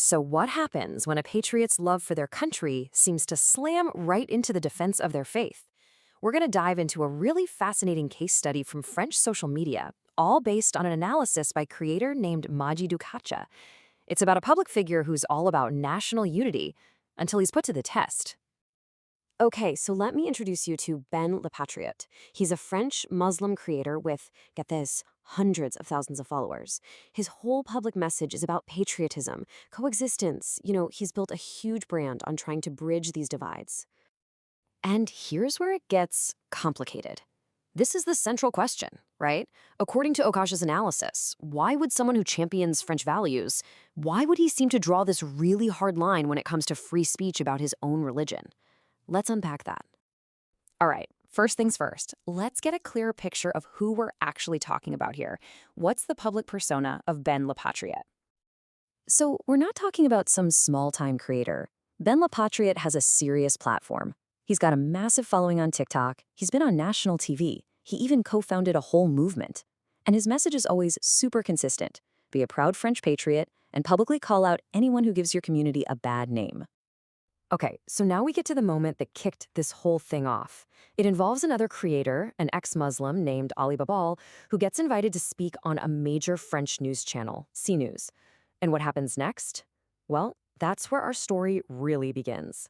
So what happens when a patriot's love for their country seems to slam right into the defense of their faith? We're going to dive into a really fascinating case study from French social media, all based on an analysis by a creator named Maji Dukacha. It's about a public figure who's all about national unity until he's put to the test. Okay, so let me introduce you to Ben Le Patriot. He's a French Muslim creator with, get this, hundreds of thousands of followers. His whole public message is about patriotism, coexistence. He's built a huge brand on trying to bridge these divides. And here's where it gets complicated. This is the central question, right? According to Okash's analysis, why would someone who champions French values, why would he seem to draw this really hard line when it comes to free speech about his own religion? Let's unpack that. All right, first things first, let's get a clearer picture of who we're actually talking about here. What's the public persona of Ben Le Patriot? So we're not talking about some small-time creator. Ben Le Patriot has a serious platform. He's got a massive following on TikTok. He's been on national TV. He even co-founded a whole movement. And his message is always super consistent. Be a proud French patriot and publicly call out anyone who gives your community a bad name. Okay, so now we get to the moment that kicked this whole thing off. It involves another creator, an ex-Muslim named Ali Babal, who gets invited to speak on a major French news channel, CNews. And what happens next? Well, that's where our story really begins.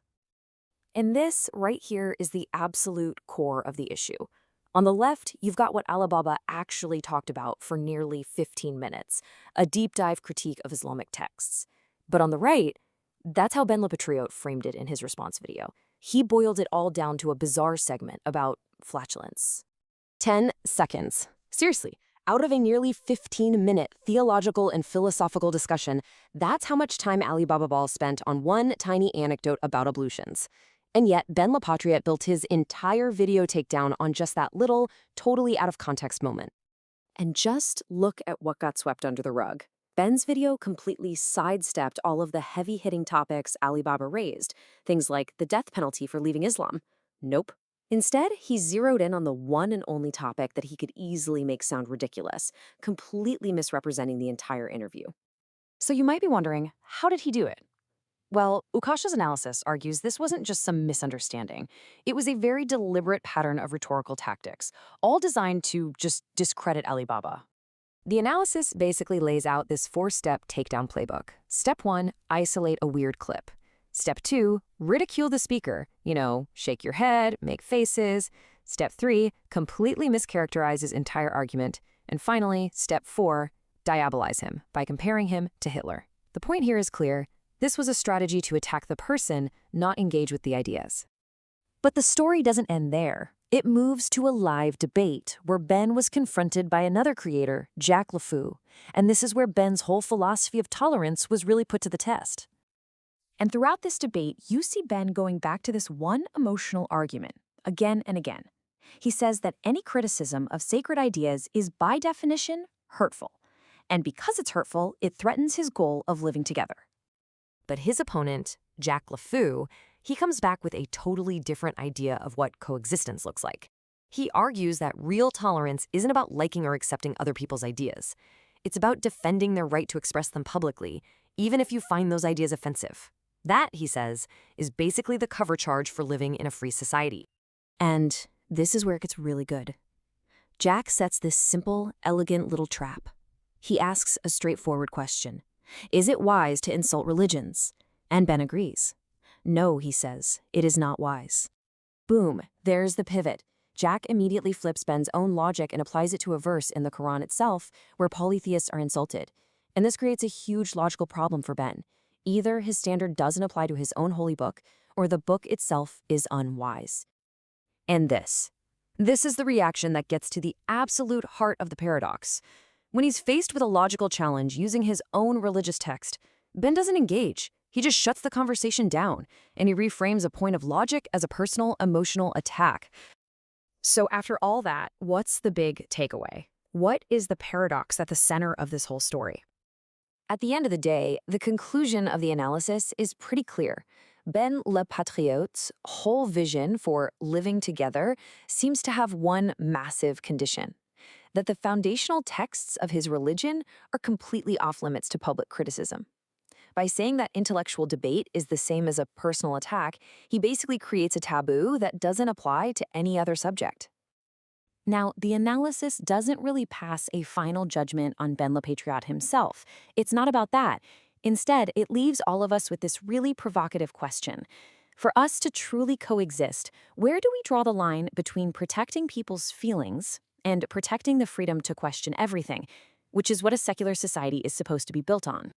And this right here is the absolute core of the issue. On the left, you've got what Alibaba actually talked about for nearly 15 minutes, a deep dive critique of Islamic texts. But on the right, that's how Ben Le Patriot framed it in his response video. He boiled it all down to a bizarre segment about flatulence. 10 seconds. Seriously, out of a nearly 15-minute theological and philosophical discussion, that's how much time Ali Babal spent on one tiny anecdote about ablutions. And yet, Ben Le Patriot built his entire video takedown on just that little, totally out of context moment. And just look at what got swept under the rug. Ben's video completely sidestepped all of the heavy-hitting topics Alibaba raised, things like the death penalty for leaving Islam. Nope. Instead, he zeroed in on the one and only topic that he could easily make sound ridiculous, completely misrepresenting the entire interview. So you might be wondering, how did he do it? Well, Ukash's analysis argues this wasn't just some misunderstanding. It was a very deliberate pattern of rhetorical tactics, all designed to just discredit Alibaba. The analysis basically lays out this 4-step takedown playbook. Step 1, isolate a weird clip. Step 2, ridicule the speaker. Shake your head, make faces. Step 3, completely mischaracterize his entire argument. And finally, step 4, diabolize him by comparing him to Hitler. The point here is clear. This was a strategy to attack the person, not engage with the ideas. But the story doesn't end there. It moves to a live debate where Ben was confronted by another creator, Jack LeFou, and this is where Ben's whole philosophy of tolerance was really put to the test. And throughout this debate, you see Ben going back to this one emotional argument, again and again. He says that any criticism of sacred ideas is by definition hurtful, and because it's hurtful, it threatens his goal of living together. But his opponent, Jack LeFou, he comes back with a totally different idea of what coexistence looks like. He argues that real tolerance isn't about liking or accepting other people's ideas. It's about defending their right to express them publicly, even if you find those ideas offensive. That, he says, is basically the cover charge for living in a free society. And this is where it gets really good. Jack sets this simple, elegant little trap. He asks a straightforward question. Is it wise to insult religions? And Ben agrees. No, he says, it is not wise. Boom, there's the pivot. Jack immediately flips Ben's own logic and applies it to a verse in the Quran itself where polytheists are insulted. And this creates a huge logical problem for Ben. Either his standard doesn't apply to his own holy book, or the book itself is unwise. And this is the reaction that gets to the absolute heart of the paradox. When he's faced with a logical challenge using his own religious text, Ben doesn't engage. He just shuts the conversation down, and he reframes a point of logic as a personal, emotional attack. So after all that, what's the big takeaway? What is the paradox at the center of this whole story? At the end of the day, the conclusion of the analysis is pretty clear. Ben Le Patriot's whole vision for living together seems to have one massive condition: that the foundational texts of his religion are completely off limits to public criticism. By saying that intellectual debate is the same as a personal attack, he basically creates a taboo that doesn't apply to any other subject. Now, the analysis doesn't really pass a final judgment on Ben Le Patriot himself. It's not about that. Instead, it leaves all of us with this really provocative question. For us to truly coexist, where do we draw the line between protecting people's feelings and protecting the freedom to question everything, which is what a secular society is supposed to be built on?